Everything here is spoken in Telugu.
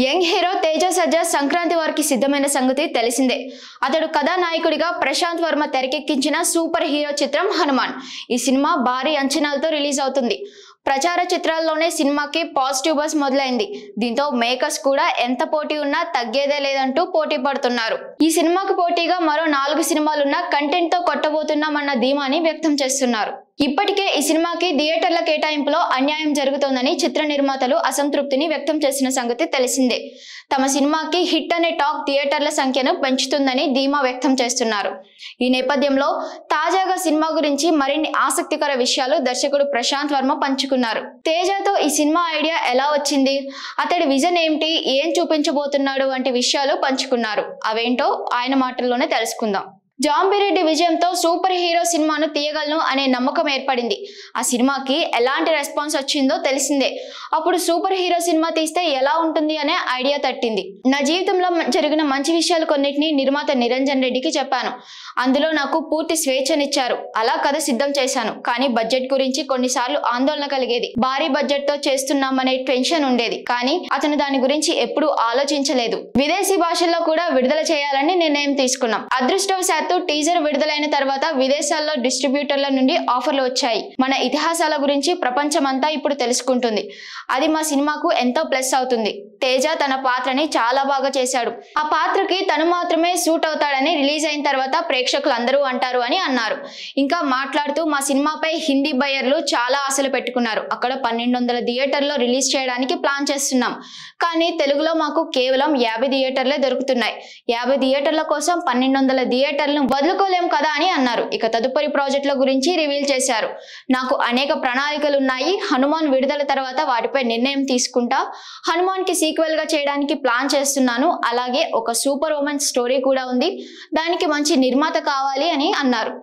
యంగ్ హీరో తేజ సజ్జా సంక్రాంతి వారికి సిద్ధమైన సంగతి తెలిసిందే. అతడు కథానాయకుడిగా ప్రశాంత్ వర్మ తెరకెక్కించిన సూపర్ హీరో చిత్రం హనుమాన్. ఈ సినిమా భారీ అంచనాలతో రిలీజ్ అవుతుంది. ప్రచార చిత్రాల్లోనే సినిమాకి పాజిటివ్ బజ్ మొదలైంది. దీంతో మేకర్స్ కూడా ఎంత పోటీ ఉన్నా తగ్గేదే లేదంటూ పోటీ పడుతున్నారు. ఈ సినిమాకు పోటీగా మరో 4 సినిమాలున్నా కంటెంట్ తో కొట్టబోతున్నామన్న ధీమాని వ్యక్తం చేస్తున్నారు. ఇప్పటికే ఈ సినిమాకి థియేటర్ల కేటాయింపులో అన్యాయం జరుగుతోందని చిత్ర నిర్మాతలు అసంతృప్తిని వ్యక్తం చేసిన సంగతి తెలిసిందే. తమ సినిమాకి హిట్ అనే టాక్ థియేటర్ల సంఖ్యను పెంచుతుందని ధీమా వ్యక్తం చేస్తున్నారు. ఈ నేపథ్యంలో తాజాగా సినిమా గురించి మరిన్ని ఆసక్తికర విషయాలు దర్శకుడు ప్రశాంత్ వర్మ పంచుకున్నారు. తేజతో ఈ సినిమా ఐడియా ఎలా వచ్చింది, అతడి విజన్ ఏమిటి, ఏం చూపించబోతున్నాడు వంటి విషయాలు పంచుకున్నారు. అవేంటో ఆయన మాటల్లోనే తెలుసుకుందాం. జాంబిరెడ్డి విజయంతో సూపర్ హీరో సినిమాను తీయగలను అనే నమ్మకం ఏర్పడింది. ఆ సినిమాకి ఎలాంటి రెస్పాన్స్ వచ్చిందో తెలిసిందే. అప్పుడు సూపర్ హీరో సినిమా తీస్తే ఎలా ఉంటుంది అనే ఐడియా తట్టింది. నా జీవితంలో జరిగిన మంచి విషయాలు కొన్నిటిని నిర్మాత నిరంజన్ రెడ్డికి చెప్పాను. అందులో నాకు పూర్తి స్వేచ్ఛనిచ్చారు. అలా కథ సిద్ధం చేశాను. కానీ బడ్జెట్ గురించి కొన్నిసార్లు ఆందోళన కలిగేది. భారీ బడ్జెట్ తో చేస్తున్నామనే టెన్షన్ ఉండేది. కానీ అతను దాని గురించి ఎప్పుడూ ఆలోచించలేదు. విదేశీ భాషల్లో కూడా విడుదల చేయాలని నిర్ణయం తీసుకున్నాం. అదృష్టవశాత్తు టీజర్ విడుదలైన తర్వాత విదేశాల్లో డిస్ట్రిబ్యూటర్ల నుండి ఆఫర్లు వచ్చాయి. మన ఇతిహాసాల గురించి ప్రపంచమంతా ఇప్పుడు తెలుసుకుంటుంది. అది మా సినిమాకు ఎంతో ప్లస్ అవుతుంది. తేజ తన పాత్రని చాలా బాగా చేశాడు. ఆ పాత్రకి తను మాత్రమే సూట్ అవుతాడని రిలీజ్ అయిన తర్వాత ప్రేక్షకులు అందరూ అంటారు అని అన్నారు. ఇంకా మాట్లాడుతూ మా సినిమాపై హిందీ బయ్యర్లు చాలా ఆశలు పెట్టుకున్నారు. అక్కడ 1200 థియేటర్లో రిలీజ్ చేయడానికి ప్లాన్ చేస్తున్నాం. కానీ తెలుగులో మాకు కేవలం 50 థియేటర్లే దొరుకుతున్నాయి. 50 థియేటర్ల కోసం 1200 థియేటర్లను వదులుకోలేం కదా అని అన్నారు. ఇక తదుపరి ప్రాజెక్టుల గురించి రివీల్ చేశారు. నాకు అనేక ప్రణాళికలు ఉన్నాయి. హనుమాన్ విడుదల తర్వాత వాటిపై నిర్ణయం తీసుకుంటా. హనుమాన్ కి సీక్వెల్ గా చేయడానికి ప్లాన్ చేస్తున్నాను. అలాగే ఒక సూపర్ ఉమెన్ స్టోరీ కూడా ఉంది. దానికి మంచి నిర్మాత కావాలి అని అన్నారు.